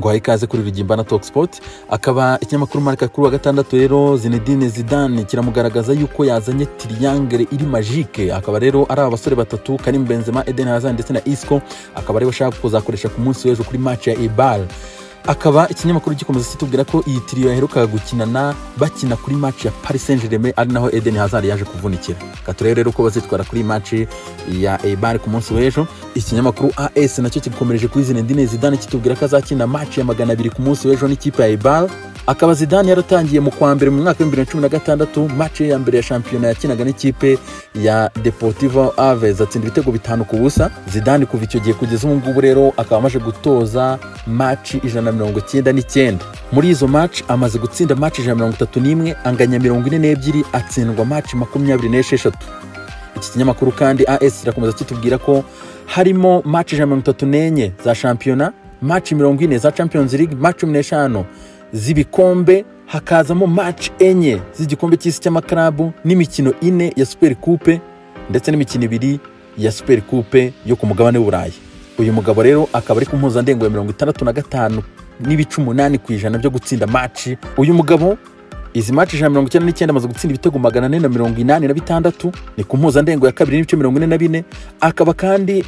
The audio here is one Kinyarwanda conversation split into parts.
ngo ikaze kuri Rigimba na Talk Sport. Akaba ikinyamakuru Marca kuri wa gatandatu rero Zinedine Zidane kiramugaragaza yuko yazanye triangle iri magique. Akaba rero ari abasore batatu, Karim Benzema, Eden Hazard ndetse na Isco. Akaba rero bashaka kuzakoresha ku munsi w'ejo kuri match ya Eibar. Akaba ikinyamakuru gikomeza kitubwira ko iyi trio yaheruka gukinana bakina kuri match ya Paris Saint-Germain, ari naho Eden Hazard yaje kuvunikira. Katurere rero ko bazitwara kuri match ya Eibar ku munsi w'ejo. Ikinyamakuru AS nacyo kikomereje kuri Zinedine Zidane kitubwira ko azakina match ya 200 ku munsi w'ejo n'ikipe ya Eibar. Akaba Zidane yaratangiye mu kwa mbere mu mwaka wa 2016 match ya mbere ya shampiyona yakinaga n'ikipe ya Deportivo Aves atsinda ibitego 5 ku busa. Zidane kuva icyo gihe kugeza ubu ngubu rero akaba amaze gutoza match 199. Muri izo match amaze gutsinda match 131, anganya 42, atsindwa match 26. Iki kinyamakuru kandi AS kirakomeza kitubwira ko harimo match 34 za shampiyona, match 40 za Champions League, match 15 z'ibikombe, hakazamo match enye z'igikombe cy'isi cy'amaklabu n'imikino 4 ya Super Coupe ndetse n'imikino 2 ya Super Coupe yo ku mugabane w'Uburayi. Uyu mugabo rero akaba ari ku mpuzandengo ya 65 n'ibice 8% byo gutsinda match. Uyu mugabo izi match 199 amaze gutsinda ibitego 486, ni ku mpuzandengo ya 2 n'ibice 44. Akaba kandi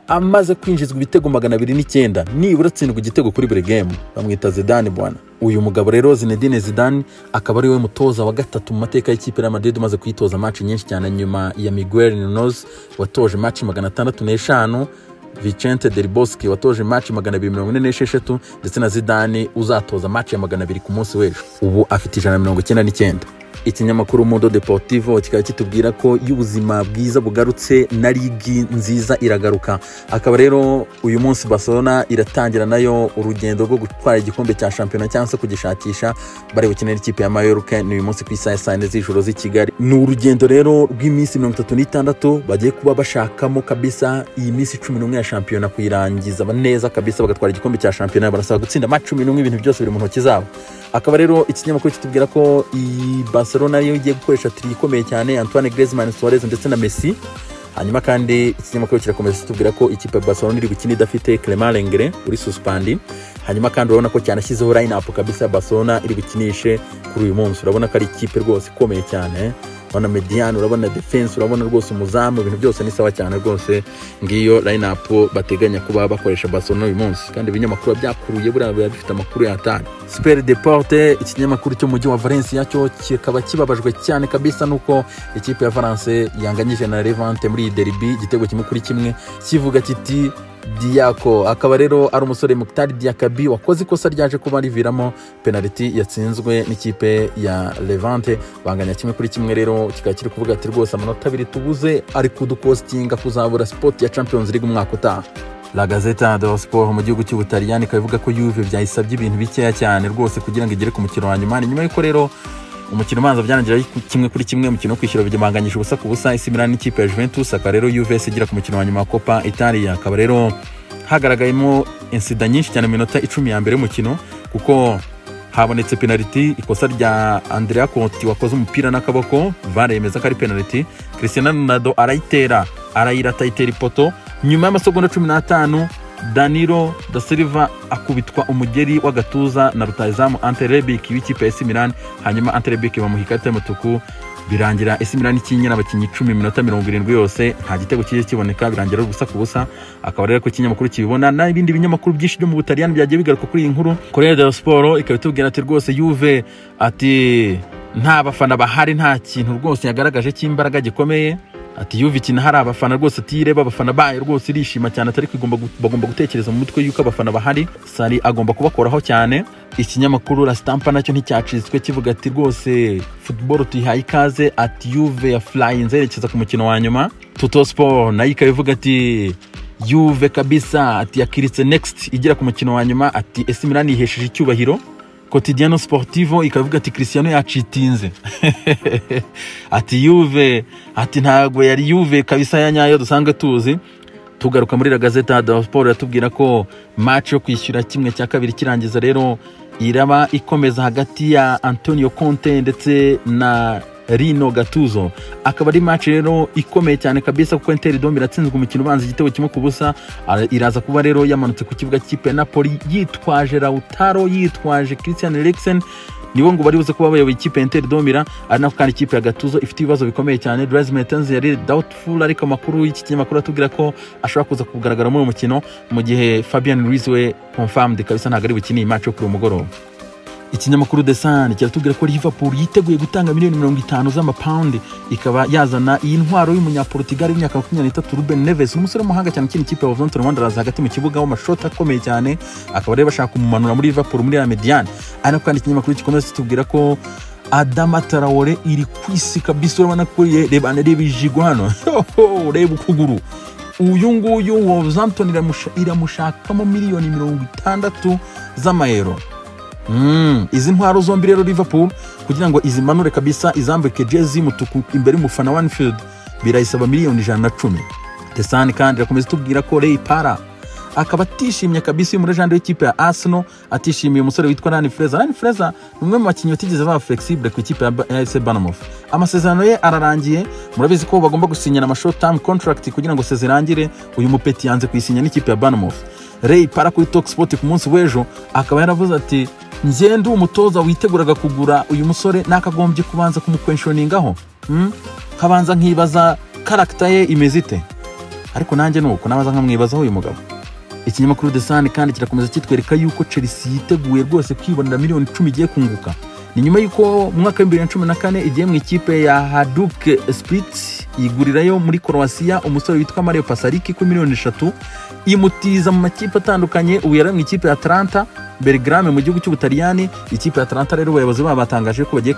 amaze kwinjizwa ibitego 209, nibura atsindwa igitego kuri buri game. Bamwita Zidane bwana. Uyu mugabo rero Zinedine Zidane akaba ari we mutoza wa gatatu mu mateka y'ikipe ya Madrid umaze kwitoza match nyinshi cyane nyuma ya Miguel Nunes watoje match 605, Vicente Del Bosque watoje match 246 ndetse na Zidane uzatoza match ya 200 ku munsi w'ejo. Ubu afite 199. Ikinyamakuru Mundo Deportivo kikaba kitubwira ko y'ubuzima bwiza bugarutse na ligi nziza iragaruka. Akaba rero uyu munsi Barcelona iratangira nayo urugendo rwo gutwara igikombe cya shampiyona cyangwa se kugishakisha, bari gukinira ikipe ya Mallorca ni uyu munsi ku isaha 4 z'ijoro z'i Kigali. Ni urugendo rero rw'iminsi 36 bagiye kuba bashakamo kabisa iyi minsi 11 ya shampiyona kuyirangiza neza kabisa bagatwara igikombe cya shampiyona. Barasaba gutsinda match 11, ibintu byose biri mu ntoki zabo. Akaba rero ikinyamakuru kitubwira ko Barcelona yo igiye gukoresha tri ikomeye cyane, Antoine Griezmann, Suarez ndetse na Messi. Hanyuma kandi ikinyamakuru kirakomeza kitubwira ko ikipe ya Barcelona iri gukina idafite Clement Lenglet uri suspend. Hanyuma kandi urabona ko cyanashyizeho line up kabisa Barcelona iri gukinishe kuri uyu munsi. Urabona ko ari ikipe rwose ikomeye cyane, urabona mediane, urabona defense, urabona rwose umuzamu, ibintu byose ni sawa cyane rwose. Ngiyo line up bateganya kuba bakoresha Barcelona uyu munsi, kandi ibinyamakuru byakuruye buriya bifite amakuru yatanye. Super Deporte ikinyamakuru cyo mujyi wa Valencia cyo kikaba kibabajwe cyane kabisa nuko ikipe ya Valence yanganyije na Levante muri derby igitego kimwe kuri kimwe, kivuga kiti Diako. Akaba rero ari umusore Mukhtar Diakabi wakoze ikosa ryaje kuba riviramo penalty yatsinzwe n'ikipe ya Levante, banganya kimwe kuri kimwe. Rero kikaba kiri kuvuga ati rwose amanota 2 tubuze ari kudukostinga kuzabura sport ya Champions League umwaka utaha. La Gazzetta dello Sport mu gihugu cy'Ubutaliyani ikavuga ko Juve byayisabye ibintu bikeya cyane rwose kugira ngo igere ku mukino wa nyuma. Nyuma y'uko rero umukino ubanza byarangira kimwe kuri kimwe, umukino wo kwishyura bigimanganyije ubusa ku busa, AC Milan n'ikipe ya Juventus. Akaba rero Juve igira ku mukino wa nyuma wa Coppa Italia. Akaba rero hagaragayemo insida nyinshi cyane mu minota 10 ya mbere y'umukino, kuko habonetse penalty, ikosa rya Andrea Conti wakoze umupira n'akaboko, VAR yemeza ko ari penalty. Cristiano Ronaldo arayirata itera ipoto. Nyuma y'amasegonda 15 Danilo da Silva akubitwa umugeri w'agatuza na rutahizamu Ante Rebic w'ikipe ya AC Milan. Hanyuma Ante Rebic bamuha ikarita y'umutuku, birangira AC Milan ikinnye n'abakinnyi 10 minota 70 yose nta gitego kigiye kiboneka, birangira ubusa ku busa. Akaba rero ko ikinyamakuru kibibona n'ibindi binyamakuru byinshi byo mu Butaliyani byagiye bigaruka kuri iyi nkuru. Corriere dello Sport ikaba itubwira ati rwose Juve ati nta bafana bahari, nta kintu rwose yagaragaje cy'imbaraga gikomeye. Ati Juve ikina hari abafana rwose, tireba abafana bayo rwose irishima cyane, atari bagomba gutekereza mu mutwe yuko abafana bahari, Sari agomba kubakoraho cyane. Ikinyamakuru La Stampa nacyo nticyacitswe kivuga ati rwose football tuyihaye ikaze, ati Juve ya flying zerekeza ku mukino wa nyuma. Tutto Sport nayo ikabivuga ati Juve kabisa ati yakiritse next igira ku mukino wa nyuma, ati AC Milan yihesheje icyubahiro. Quotidiano Sportivo ikavuga ati Cristiano yacitinze ati Juve ati ntago yari Juve kabisa ya nyayo dusanzwe tuzi. Tugaruka muri La Gazzetta dello Sport yatubwira ko match yo kwishyura kimwe cya kabiri kirangiza rero iraba ikomeza hagati ya Antonio Conte ndetse na Rino Gattuso. Akaba ari match rero ikomeye cyane kabisa kuko Inter de Milan iratsinzwe umukino ubanza igitego kimwe ku busa. Iraza kuba rero yamanutse ku kibuga cy'ipe Napoli yitwaje Lautaro, yitwaje Christian Eriksen, nibo ngo bari buze kuba bayoboye ikipe Inter de Milan. Ari nako kandi ikipe ya Gattuso ifite ibibazo bikomeye cyane. Dries Mertens yari doubtful, ariko amakuru y'iki kinyamakuru atubwira ko ashobora kuza kugaragara muri uyu mukino, mu gihe Fabian Ruiz we confirmed kabisa ntabwo ari bukini iyi match yo kuri uyu mugoroba. Ikinyamakuru The Sun kiratubwira ko Liverpool yiteguye gutanga miliyoni 50 z'amapaundi ikaba yazana iyi ntwaro y'umunyaportugal y'imyaka 23 Ruben Neves, umusore w'umuhanga cyane ukina ikipe ya Wolverhampton Wanderers hagati mu kibuga w'amashoti akomeye cyane, akaba rero bashaka kumumanura muri Liverpool muri la Mediane. Ariko kandi ikinyamakuru gikomeza kitubwira ko Adama Traore iri kwisi kabisa, urabona ko reba ibijigo hano reba ukuguru. Uyu nguyu Wolverhampton iramushakamo miliyoni 60 z'amayero. Izi ntwaro zombi rero Liverpool kugira ngo izimanure kabisa izambike jezi mutuku imbere y'umufana wa Anfield birayisaba miliyoni 110. The Sun kandi rakomeza tubwira ko Ray Parra akaba atishimye kabisa muri jande y'ikipe ya Arsenal, atishimiye umusore witwa Ryan Fraser. Ryan Fraser ni umwe mu bakinnyi batigeze baba flexible ku ikipe ya AS Bournemouth. Amasezerano ye ararangiye, murabizi ko bagomba gusinyana ama short term contract kugira ngo sezerangire. Uyu mupeti yanze kuyisinya n'ikipe ya Bournemouth. Ray Parra kuri Talk Sport ku munsi w'ejo akaba yaravuze ati ngende umutoza witeguraga kugura uyu musore nakagombye kubanza kumukwenshoningaho, kabanza nkibaza character ye imeze ite, ariko nanjye nuko nabaza nkamwibazaho uyu mugabo. Ikinyamakuru The Sun kandi kirakomeza kitwereka yuko Chelsea yiteguye rwose kwibonera miliyoni 10 igiye kunguka. Ni nyuma yuko mu mwaka wa 2014 igiye mu ikipe ya Hajduk Split igurirayo muri Croatia umusore witwa Mario Pasalic ku miliyoni 3, imutiza mu makipe atandukanye. Ubu yari mu ikipe ya Atalanta Belgrame mu gihugu cy'Ubutaliyani. Ikipe ya Atalanta rero abayobozi baba batangaje ko bagiye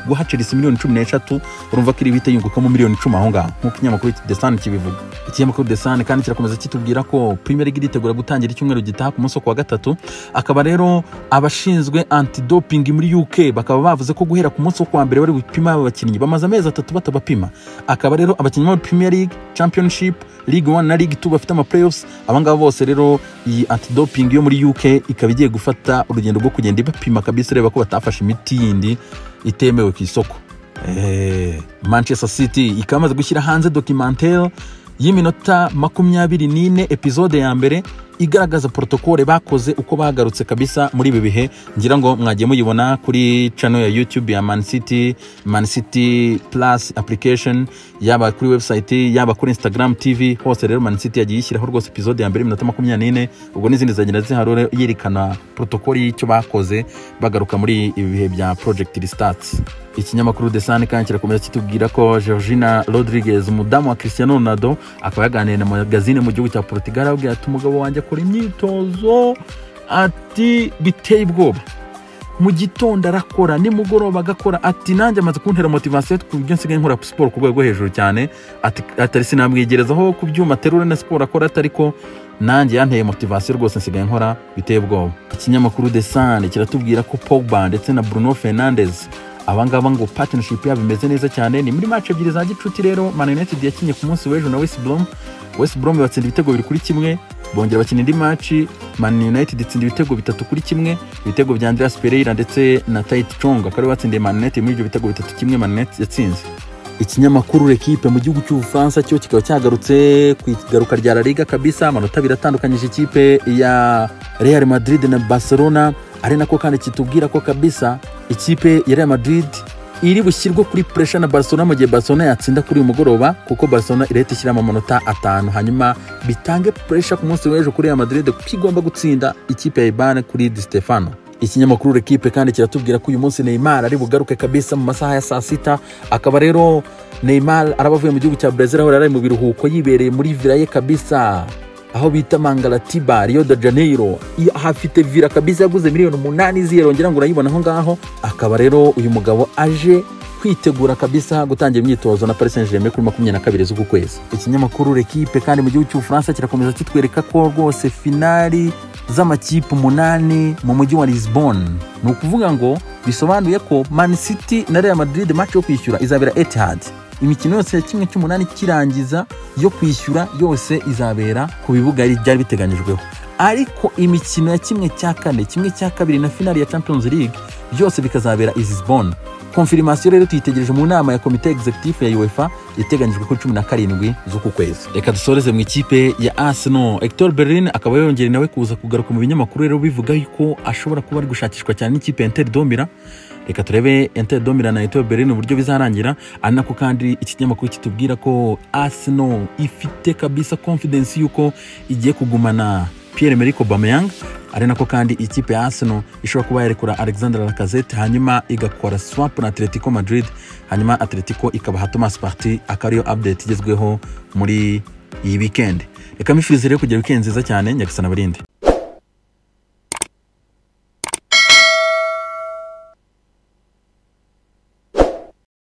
guha Chelsea miliyoni 13, urumva ko iri bite yungukamo miliyoni 10 aho ngaho nk'uko ikinyamakuru The Sun kibivuga. Ikinyamakuru The Sun kandi kirakomeza kitubwira ko Premier League iritegura gutangira icyumweru gitaha ku munsi wa gatatu. Akaba rero abashinzwe anti-doping muri UK bakaba bavuze ko guhera ku munsi wa mbere bari gupima abakinnyi bamaze amezi 3 batabapima. Akaba rero abakinnyi ba Premier League, Championship, League 1 na League 2 bafite ama playoffs. Abangaba bose rero iyi anti-doping yo muri UK ikaba igiye gufata urugendo rwo kugenda ibapima kabisa, reba ko batafashe imiti yindi itemewe ku isoko. Manchester City ikamaze gushyira hanze documentaire y'iminota 24 episode ya mbere igaragaza protocole bakoze uko bagarutse kabisa muri ibi bihe. Ngira ngo mwagiye muyibona kuri channel ya YouTube ya Man City Plus application, yaba kuri website, yaba kuri Instagram TV, hose rero Man City yagiye ishyiraho rwose episode ya mbere iminota 24. Ubwo n'izindi zagenda ziharore yerekana protocole y'icyo bakoze bagaruka muri ibi bihe bya Project Restart. Ikinyamakuru The Sun kandi kirakomeza kitubwira ko Georgina Rodriguez, umudamu wa Cristiano Ronaldo, akaba yaganiriye na magazine mu gihugu cya Portugal abwira ati umugabo wanjye akora imyitozo ati biteye ubwoba, mu gitondo arakora, nimugoroba agakora, ati nanjye amaze kuntera motivation ku buryo nsigaye nkora sport ku rwego hejuru cyane, ati atari sinamwigerezaho ku byuma terure na sport akora, atariko nanjye yanteye motivation rwose nsigaye nkora biteye ubwoba. Ikinyamakuru The Sun kiratubwira ko Pogba ndetse na Bruno Fernandes abangaba ngo partnership yabo imeze neza cyane. Ni muri match ebyiri za gicuti rero Man United yakinye ku munsi w'ejo na West Brom batsinda ibitego 2-1, bongera bakina indi match Man United itsinda ibitego 3-1, ibitego bya Andreas Pereira ndetse na Tait Chong akaba batsindiye Man United muri ibyo bitego 3-1 Man United yatsinze. Ikinyamakuru L'Equipe mu gihugu cy'Ubufaransa cyo kikaba cyagarutse ku igaruka rya La Liga kabisa, amanota biratandukanyije ikipe ya Real Madrid na Barcelona. Ari nako kandi kitubwira ko kabisa ikipe ya Real Madrid iri bushyirwe kuri pressure na Barcelona mu gihe Barcelona yatsinda kuri umugoroba, kuko Barcelona irahita ishyiramo amanota 5 hanyuma bitange pressure ku munsi w'ejo kuri Real Madrid ko igomba gutsinda ikipe ya Ibane kuri Di Stefano. Ikinyamakuru L'Equipe kandi kiratubwira ko uyu munsi Neymar ari bugaruke kabisa mu masaha ya saa 6. Akaba rero Neymar arabavuye mu gihugu cya Brazil aho yari mu biruhuko yibereye muri villa ye kabisa aho bita Mangaratiba, Rio de Janeiro. Hafite villa kabisa yaguze miliyoni 8 ziyongera ngo urayibona aho ngaho. Akaba rero uyu mugabo aje kwitegura kabisa gutangira imyitozo na Paris Saint-Germain kuri 22 z'uku kwezi. Ikinyamakuru L'Equipe kandi mu gihugu cy'Ubufaransa kirakomeza kitwereka ko rwose finali z'amakipe 8 mu mujyi wa Lisbon. Ni ukuvuga ngo bisobanuye ko Man City na Real Madrid match yo kwishyura izabera Etihad. Imikino yose ya 1/8 kirangiza yo kwishyura yose izabera ku bibuga byari biteganyijweho, ariko imikino ya 1/4, 1/2 na finali ya Champions League byose bikazabera Lisbon. confirmation rero tuyitegereje mu nama ya komite executive ya UEFA iteganyijwe ku 17 z'uku kwezi. Reka dusoreze mu ikipe ya Arsenal. Hector Bellerin akaba yongera nawe kuza kugaruka mu binyamakuru rero bivuga yuko ashobora kuba ari gushakishwa cyane n'ikipe Inter de Milan. Reka turebe Inter de Milan na Hector Bellerin uburyo bizarangira, anako kandi iki kinyamakuru kitubwira ko Arsenal ifite kabisa confidence yuko igiye kugumana Pierre-Emerick Aubameyang, ari nako kandi ikipe ya Arsenal ishobora kuba yarekura Alexandre Lacazette hanyuma igakora swap na Atletico Madrid, hanyuma Atletico ikabaha Thomas Partey. Akariyo update igezweho muri iyi weekend. Reka mifurize rero kugira weekend nziza cyane, nyagasana barinde.